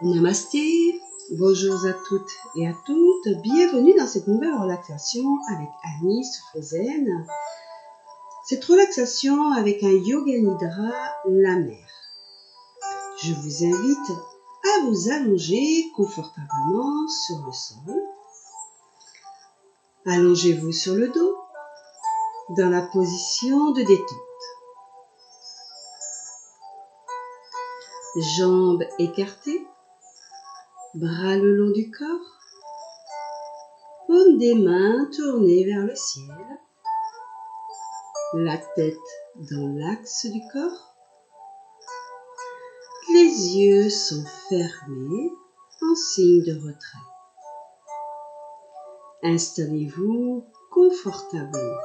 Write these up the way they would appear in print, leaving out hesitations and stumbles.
Namasté, bonjour à toutes et à toutes, bienvenue dans cette nouvelle relaxation avec Annie Souffle-Zen. Cette relaxation avec un Yoga Nidra, la mer. Je vous invite à vous allonger confortablement sur le sol. Allongez-vous sur le dos dans la position de détente. Jambes écartées, bras le long du corps, paumes des mains tournées vers le ciel, la tête dans l'axe du corps. Les yeux sont fermés en signe de retrait. Installez-vous confortablement.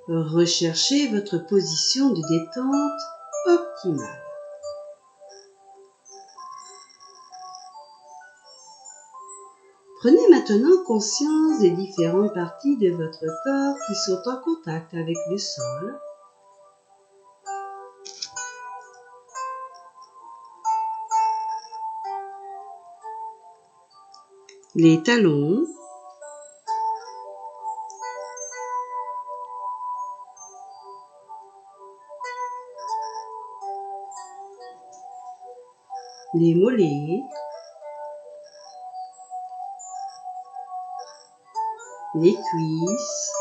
Recherchez votre position de détente optimale. Prenez maintenant conscience des différentes parties de votre corps qui sont en contact avec le sol. Les talons, les mollets, les cuisses,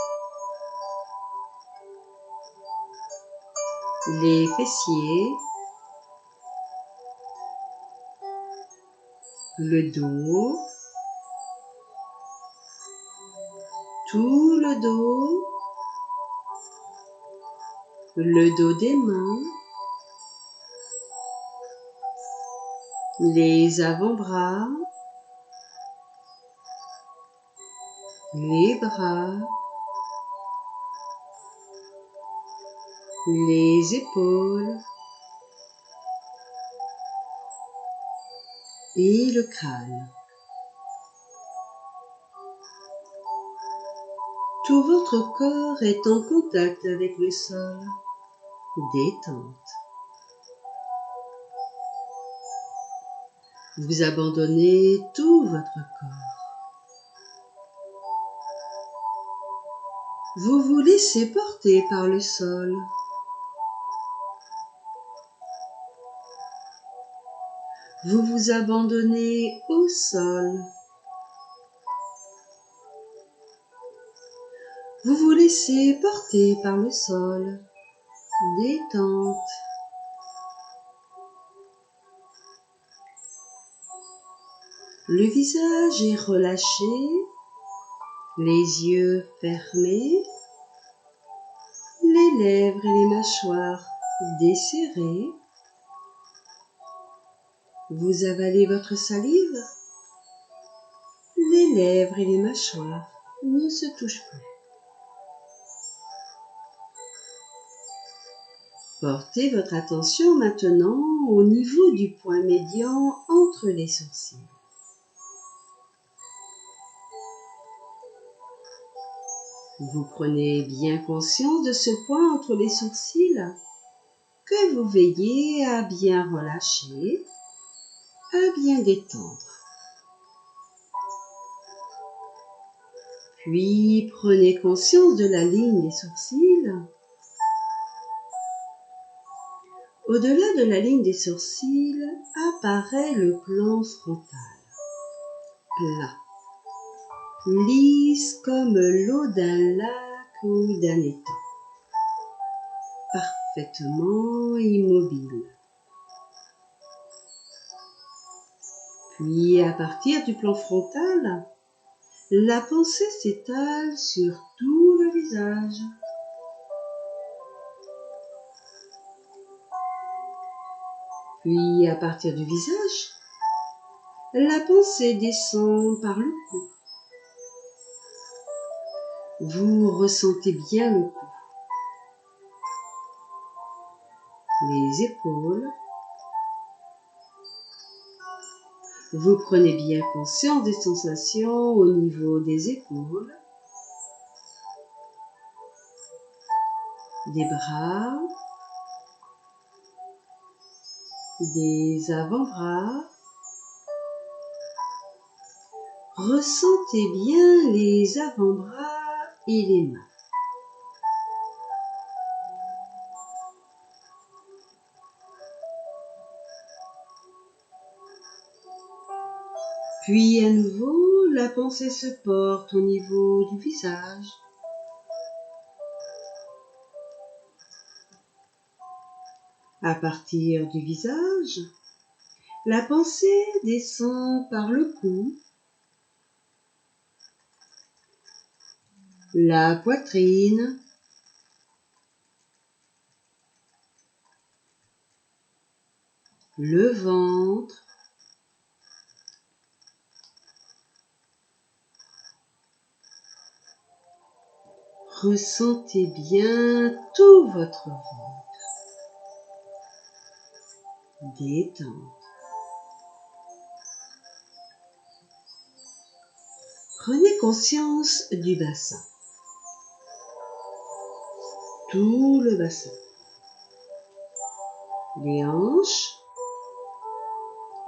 les fessiers, le dos, tout le dos des mains, les avant-bras, les bras, les épaules et le crâne. Tout votre corps est en contact avec le sol. Détente. Vous abandonnez tout votre corps. Vous vous laissez porter par le sol. Vous vous abandonnez au sol. Vous vous laissez porter par le sol. Détente. Le visage est relâché, les yeux fermés, les lèvres et les mâchoires desserrées. Vous avalez votre salive. Les lèvres et les mâchoires ne se touchent plus. Portez votre attention maintenant au niveau du point médian entre les sourcils. Vous prenez bien conscience de ce point entre les sourcils que vous veillez à bien relâcher, à bien détendre. Puis prenez conscience de la ligne des sourcils. Au-delà de la ligne des sourcils apparaît le plan frontal, plat, lisse comme l'eau d'un lac ou d'un étang, parfaitement immobile. Puis à partir du plan frontal, la pensée s'étale sur tout le visage. Puis à partir du visage, la pensée descend par le cou. Vous ressentez bien le cou, les épaules. Vous prenez bien conscience des sensations au niveau des épaules, des bras, des avant-bras. Ressentez bien les avant-bras et les mains. Puis à nouveau, la pensée se porte au niveau du visage. À partir du visage, la pensée descend par le cou, la poitrine, le ventre, ressentez bien tout votre ventre. Détente. Prenez conscience du bassin. Tout le bassin. Les hanches,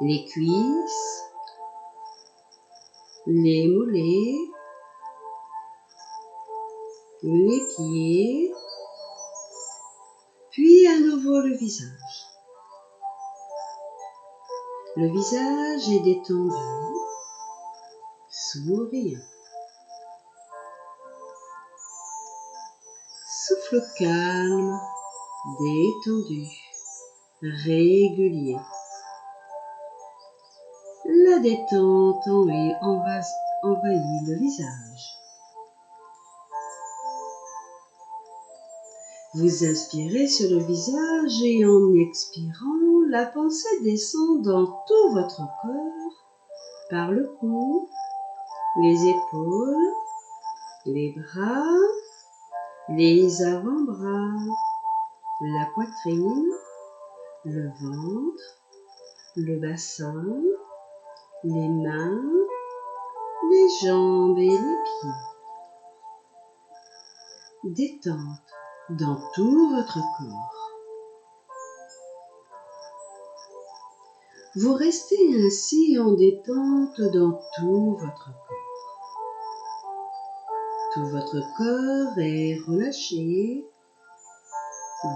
les cuisses, les mollets, les pieds, puis à nouveau le visage. Le visage est détendu, souriant. Souffle calme, détendu, régulier. La détente envahit le visage. Vous inspirez sur le visage et en expirant, la pensée descend dans tout votre corps, par le cou, les épaules, les bras, les avant-bras, la poitrine, le ventre, le bassin, les mains, les jambes et les pieds. Détente dans tout votre corps. Vous restez ainsi en détente dans tout votre corps. Tout votre corps est relâché,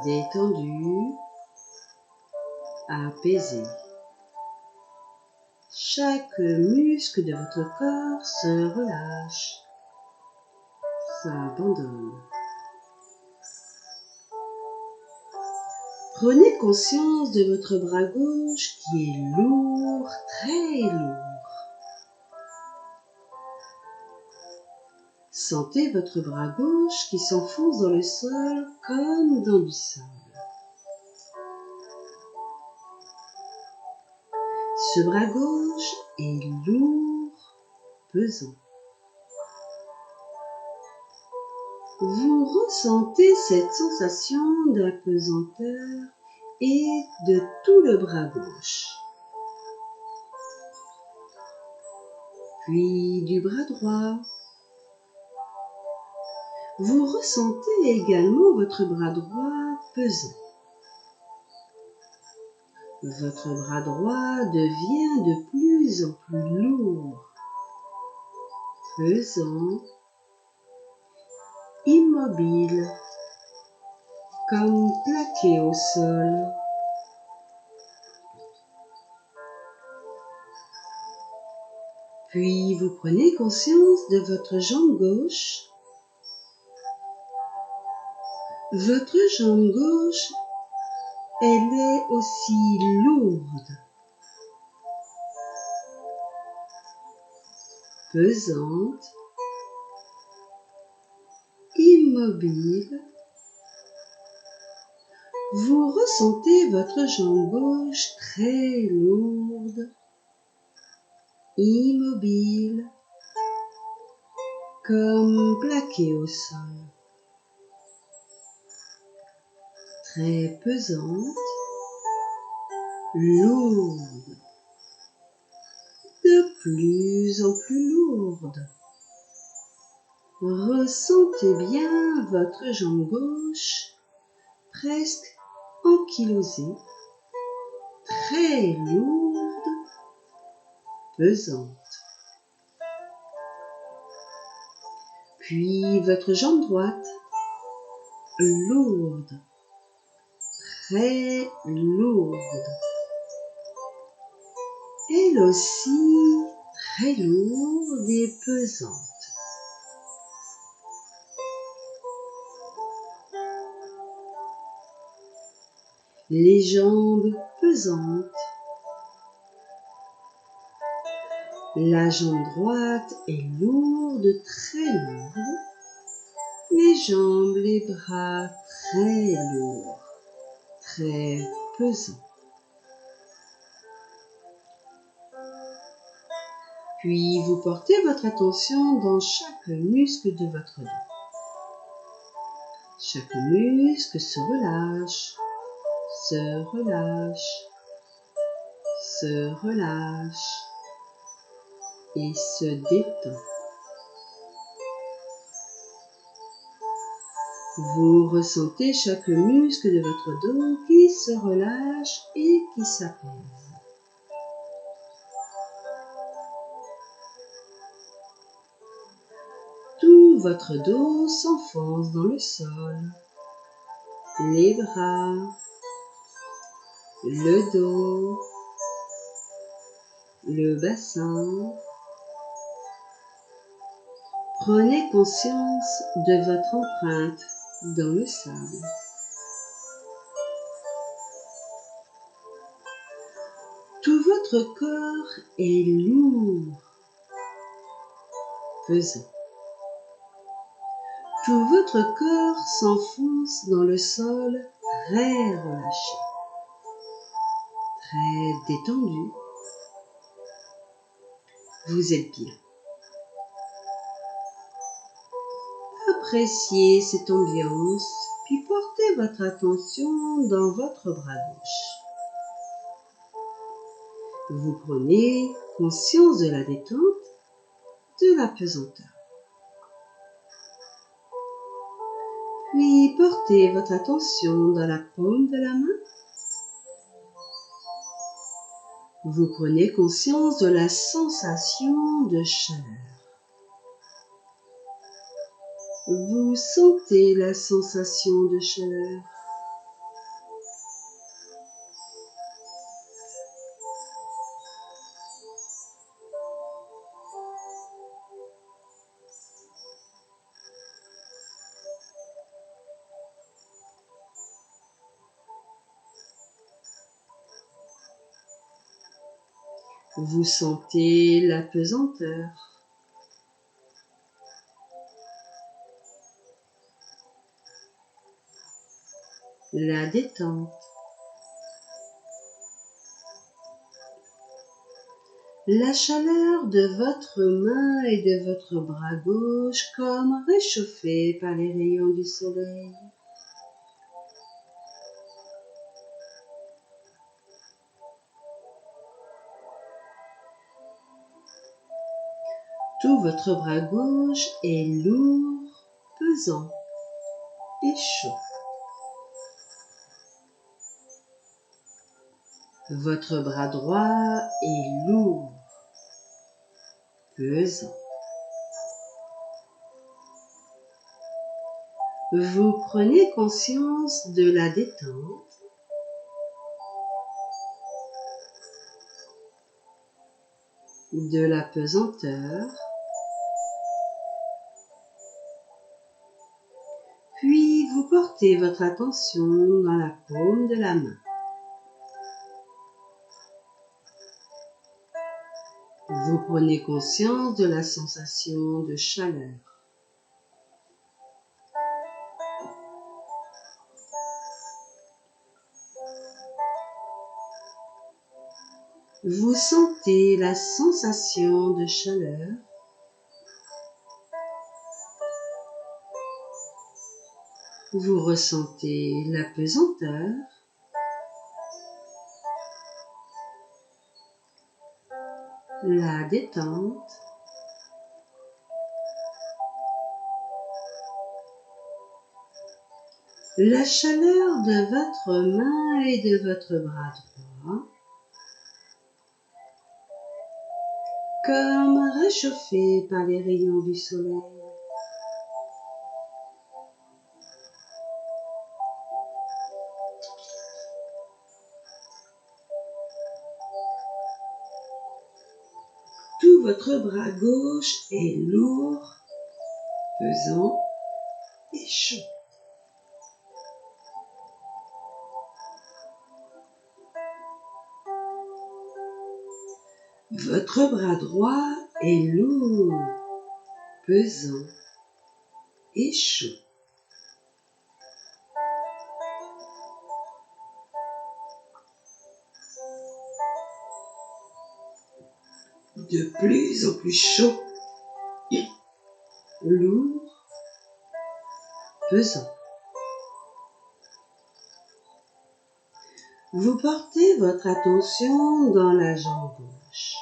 détendu, apaisé. Chaque muscle de votre corps se relâche, s'abandonne. Prenez conscience de votre bras gauche qui est lourd, très lourd. Sentez votre bras gauche qui s'enfonce dans le sol comme dans du sable. Ce bras gauche est lourd, pesant. Vous ressentez cette sensation d'apesanteur et de tout le bras gauche. Puis du bras droit. Vous ressentez également votre bras droit pesant. Votre bras droit devient de plus en plus lourd, pesant, immobile, comme plaqué au sol. Puis vous prenez conscience de votre jambe gauche. Votre jambe gauche, elle est aussi lourde, pesante, immobile. Vous ressentez votre jambe gauche très lourde, immobile, comme plaquée au sol. Très pesante, lourde, de plus en plus lourde. Ressentez bien votre jambe gauche presque ankylosée, très lourde, pesante. Puis votre jambe droite, lourde, très lourde. Elle aussi très lourde et pesante. Les jambes pesantes. La jambe droite est lourde, très lourde. Les jambes, les bras très lourds, très pesants. Puis vous portez votre attention dans chaque muscle de votre dos. Chaque muscle se relâche, se relâche, se relâche et se détend. Vous ressentez chaque muscle de votre dos qui se relâche et qui s'apaise. Tout votre dos s'enfonce dans le sol. Les bras, le dos, le bassin. Prenez conscience de votre empreinte dans le sable. Tout votre corps est lourd, pesant. Tout votre corps s'enfonce dans le sol très relâché, très détendu. Vous êtes bien. Appréciez cette ambiance, puis portez votre attention dans votre bras gauche. Vous prenez conscience de la détente, de la pesanteur. Puis portez votre attention dans la paume de la main. Vous prenez conscience de la sensation de chaleur. Vous sentez la sensation de chaleur. Vous sentez la pesanteur. La détente. La chaleur de votre main et de votre bras gauche comme réchauffée par les rayons du soleil. Tout votre bras gauche est lourd, pesant et chaud. Votre bras droit est lourd, pesant. Vous prenez conscience de la détente, de la pesanteur, puis vous portez votre attention dans la paume de la main. Vous prenez conscience de la sensation de chaleur. Vous sentez la sensation de chaleur. Vous ressentez la pesanteur. La détente. La chaleur de votre main et de votre bras droit. comme réchauffés par les rayons du soleil. Tout votre bras gauche est lourd, pesant et chaud. Votre bras droit est lourd, pesant et chaud. De plus en plus chaud, lourd, pesant. Vous portez votre attention dans la jambe gauche,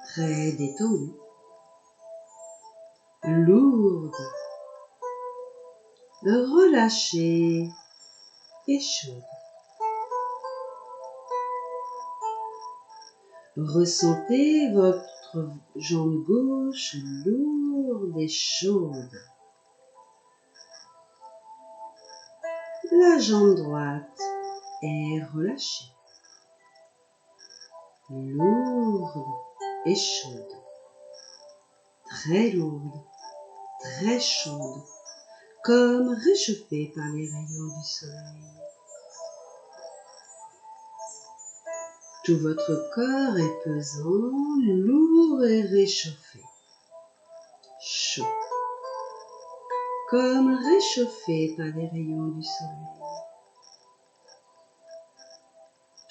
très détendue, lourde, relâchée et chaude. Ressentez votre jambe gauche lourde et chaude. La jambe droite est relâchée, lourde et chaude, très lourde, très chaude, comme réchauffée par les rayons du soleil. Tout votre corps est pesant, lourd et réchauffé, chaud, comme réchauffé par les rayons du soleil.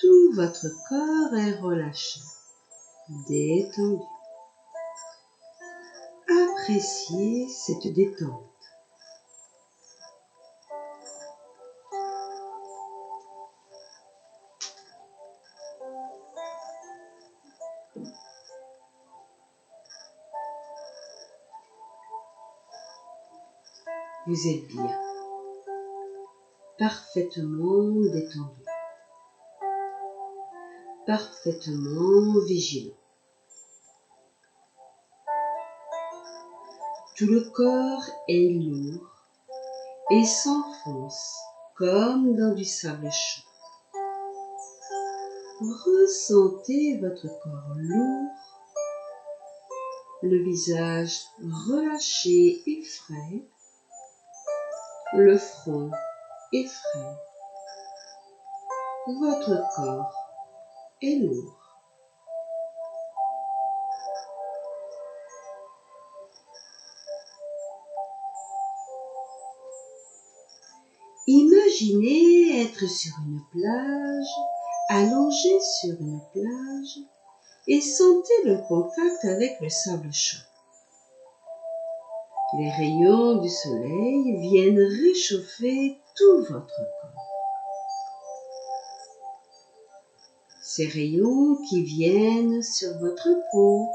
Tout votre corps est relâché, détendu. Appréciez cette détente. Vous êtes bien, parfaitement détendu, parfaitement vigilant. Tout le corps est lourd et s'enfonce comme dans du sable chaud. Ressentez votre corps lourd, le visage relâché et frais, le front est frais. Votre corps est lourd. Imaginez être sur une plage, allongé sur une plage, et sentez le contact avec le sable chaud. Les rayons du soleil viennent réchauffer tout votre corps. Ces rayons qui viennent sur votre peau.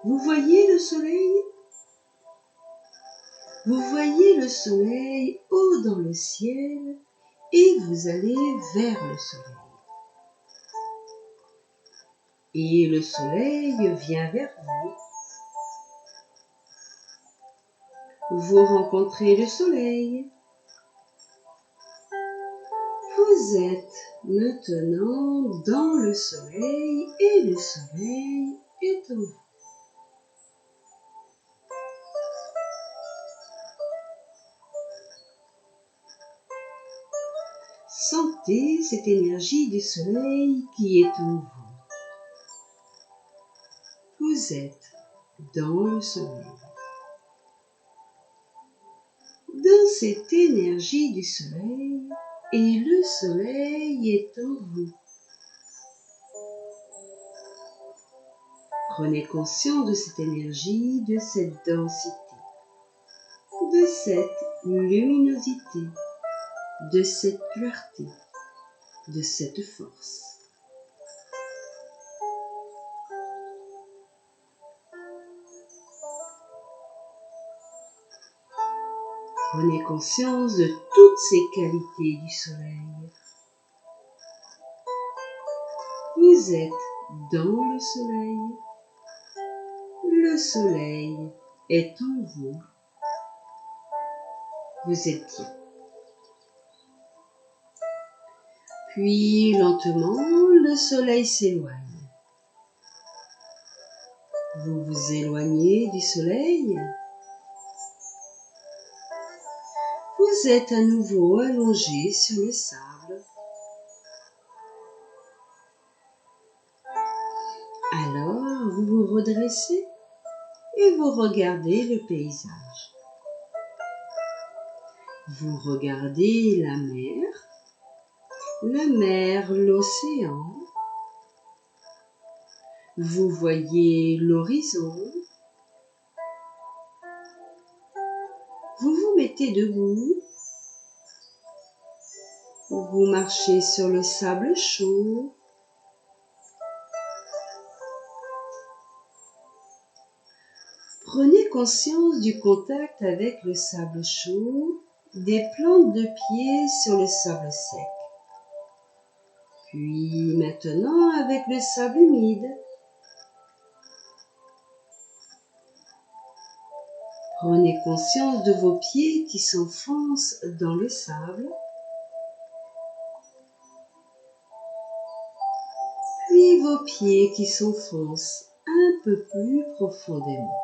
Vous voyez le soleil? Vous voyez le soleil haut dans le ciel et vous allez vers le soleil. Et le soleil vient vers vous. Vous rencontrez le soleil. Vous êtes maintenant dans le soleil et le soleil est en vous. Sentez cette énergie du soleil qui est en vous. Vous êtes dans le soleil. Dans cette énergie du soleil, et le soleil est en vous. Prenez conscience de cette énergie, de cette densité, de cette luminosité, de cette clarté, de cette force. Prenez conscience de toutes ces qualités du soleil. Vous êtes dans le soleil. Le soleil est en vous. Vous êtes bien. Puis lentement, le soleil s'éloigne. Vous vous éloignez du soleil. Vous êtes à nouveau allongé sur le sable. Alors, vous vous redressez et vous regardez le paysage. Vous regardez la mer, l'océan. Vous voyez l'horizon. Vous vous mettez debout. Vous marchez sur le sable chaud. Prenez conscience du contact avec le sable chaud, des plantes de pied sur le sable sec. Puis maintenant avec le sable humide. Prenez conscience de vos pieds qui s'enfoncent dans le sable. Puis vos pieds qui s'enfoncent un peu plus profondément.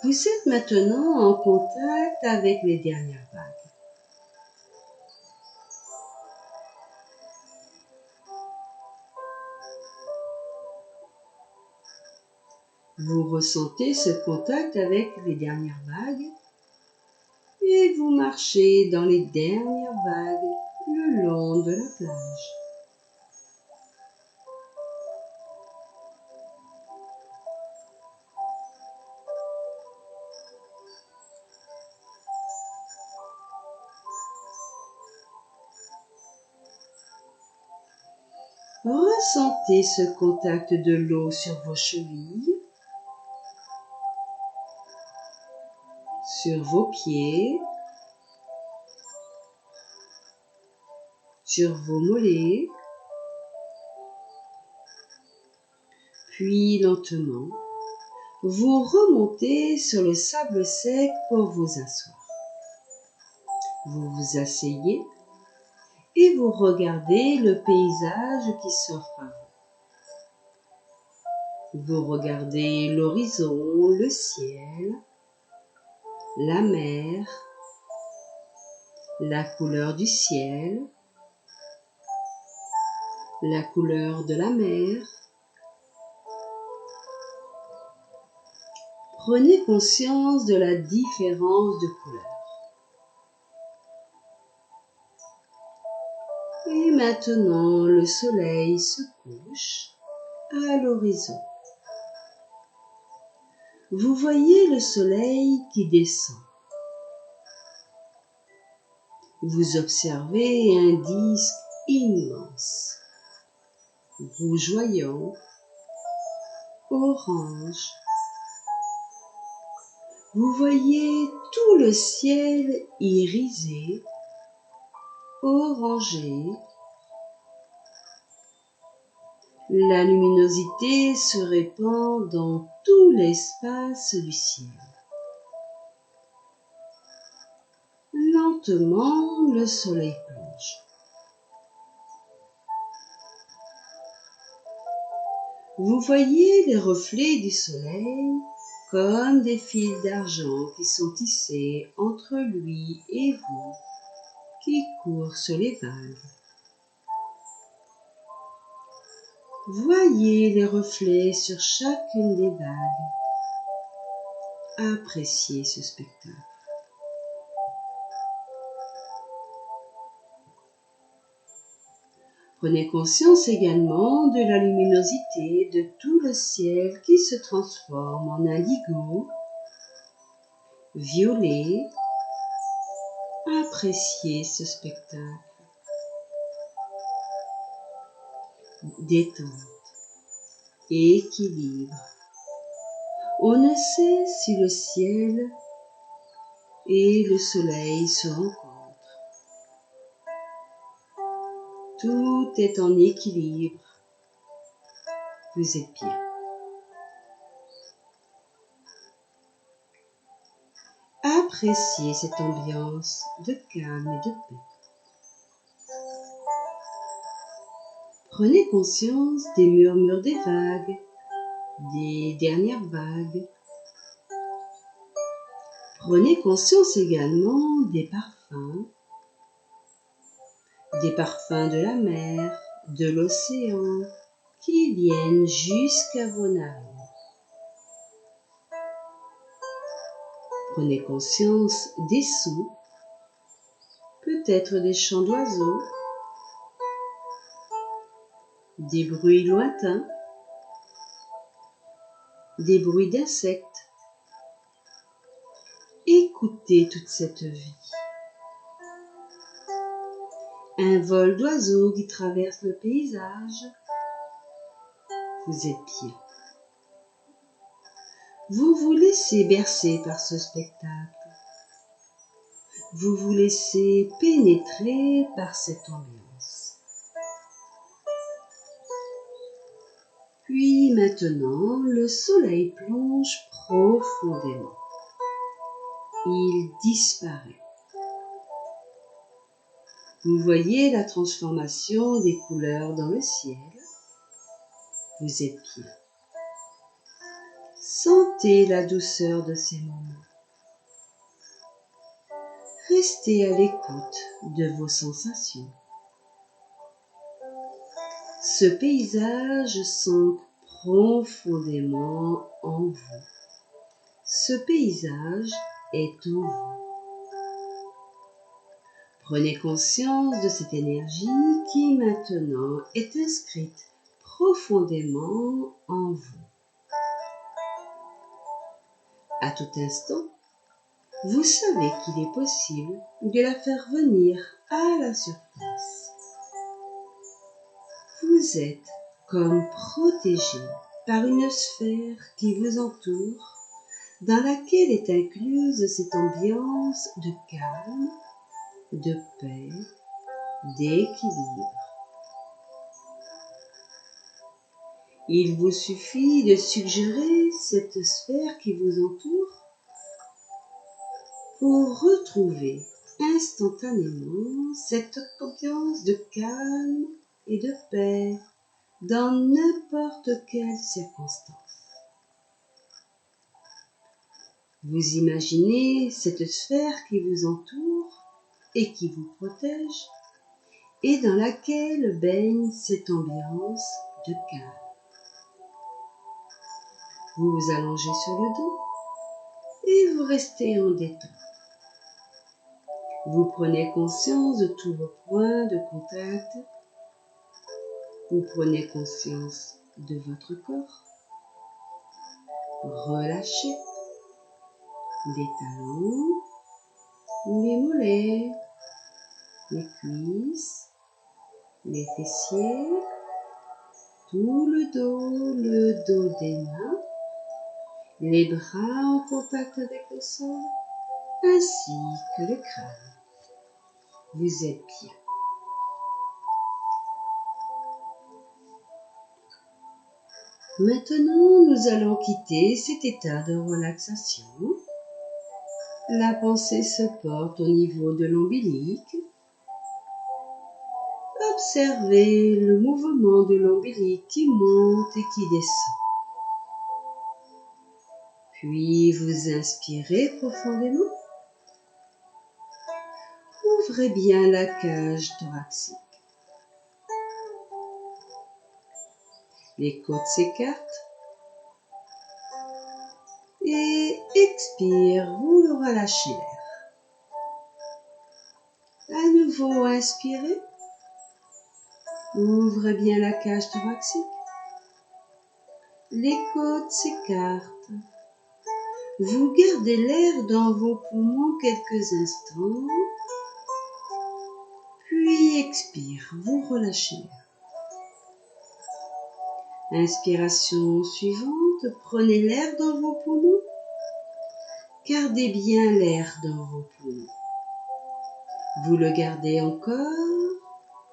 Vous êtes maintenant en contact avec les dernières vagues. Vous ressentez ce contact avec les dernières vagues et vous marchez dans les dernières vagues le long de la plage. Ressentez ce contact de l'eau sur vos chevilles, sur vos pieds, sur vos mollets, puis lentement, vous remontez sur le sable sec pour vous asseoir. Vous vous asseyez et vous regardez le paysage qui s'offre à vous. Vous regardez l'horizon, le ciel, la mer, la couleur du ciel, la couleur de la mer. Prenez conscience de la différence de couleurs. Et maintenant, le soleil se couche à l'horizon. Vous voyez le soleil qui descend. Vous observez un disque immense, rougeoyant, orange. Vous voyez tout le ciel irisé, orangé. La luminosité se répand dans tout l'espace du ciel. Lentement, le soleil plonge. Vous voyez les reflets du soleil comme des fils d'argent qui sont tissés entre lui et vous, qui courent sur les vagues. Voyez les reflets sur chacune des vagues. Appréciez ce spectacle. Prenez conscience également de la luminosité de tout le ciel qui se transforme en indigo, violet. Appréciez ce spectacle. Détente et équilibre. On ne sait si le ciel et le soleil se rencontrent. Tout est en équilibre. Vous êtes bien. Appréciez cette ambiance de calme et de paix. Prenez conscience des murmures des vagues, des dernières vagues. Prenez conscience également des parfums de la mer, de l'océan, qui viennent jusqu'à vos narines. Prenez conscience des sons, peut-être des chants d'oiseaux, des bruits lointains, des bruits d'insectes. Écoutez toute cette vie. Un vol d'oiseaux qui traverse le paysage. Vous êtes bien. Vous vous laissez bercer par ce spectacle. Vous vous laissez pénétrer par cette ambiance. Puis maintenant, le soleil plonge profondément. Il disparaît. Vous voyez la transformation des couleurs dans le ciel. Vous êtes bien. Sentez la douceur de ces moments. Restez à l'écoute de vos sensations. Ce paysage s'ancre profondément en vous. Ce paysage est en vous. Prenez conscience de cette énergie qui maintenant est inscrite profondément en vous. À tout instant, vous savez qu'il est possible de la faire venir à la surface. Vous êtes comme protégé par une sphère qui vous entoure, dans laquelle est incluse cette ambiance de calme, de paix, d'équilibre. Il vous suffit de suggérer cette sphère qui vous entoure pour retrouver instantanément cette ambiance de calme et de paix dans n'importe quelle circonstance. Vous imaginez cette sphère qui vous entoure et qui vous protège et dans laquelle baigne cette ambiance de calme. Vous vous allongez sur le dos et vous restez en détente. Vous prenez conscience de tous vos points de contact. Vous prenez conscience de votre corps. Relâchez les talons, les mollets, les cuisses, les fessiers, tout le dos des mains, les bras en contact avec le sol, ainsi que le crâne. Vous êtes bien. Maintenant, nous allons quitter cet état de relaxation. La pensée se porte au niveau de l'ombilic. Observez le mouvement de l'ombilic qui monte et qui descend. Puis vous inspirez profondément. Ouvrez bien la cage thoracique. Les côtes s'écartent. Et expire, vous le relâchez l'air. À nouveau, inspirez. Ouvrez bien la cage thoracique. Les côtes s'écartent. Vous gardez l'air dans vos poumons quelques instants. Puis expire, vous relâchez l'air. Inspiration suivante, prenez l'air dans vos poumons. Gardez bien l'air dans vos poumons. Vous le gardez encore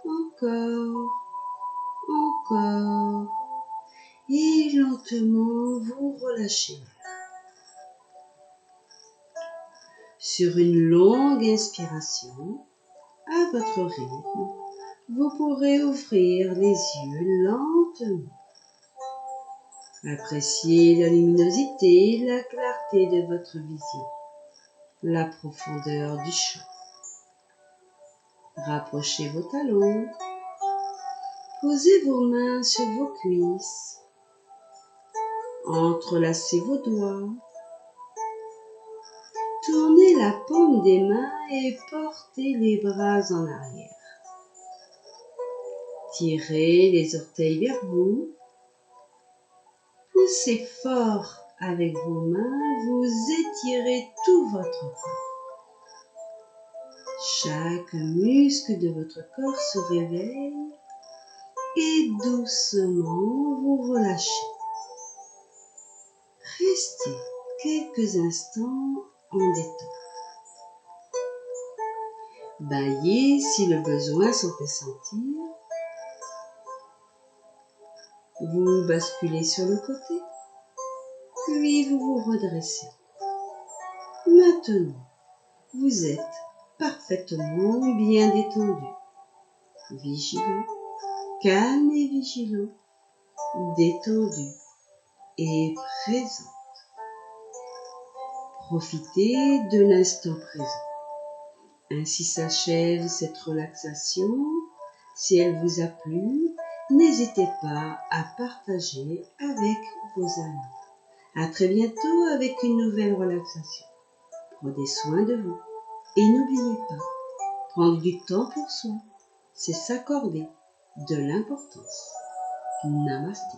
encore, encore. Et lentement, vous relâchez. Sur une longue inspiration, à votre rythme, vous pourrez ouvrir les yeux lentement. Appréciez la luminosité, la clarté de votre vision, la profondeur du champ. Rapprochez vos talons, posez vos mains sur vos cuisses, entrelacez vos doigts, tournez la paume des mains et portez les bras en arrière. Tirez les orteils vers vous, poussez fort avec vos mains, vous étirez tout votre corps. Chaque muscle de votre corps se réveille et doucement vous relâchez. Restez quelques instants en détente. Baillez si le besoin s'en fait sentir. Vous basculez sur le côté, puis vous vous redressez. Maintenant, vous êtes parfaitement bien détendu, vigilant, calme et vigilant, détendu et présent. Profitez de l'instant présent. Ainsi s'achève cette relaxation. Si elle vous a plu, n'hésitez pas à partager avec vos amis. À très bientôt avec une nouvelle relaxation. Prenez soin de vous. Et n'oubliez pas, prendre du temps pour soi, c'est s'accorder de l'importance. Namasté.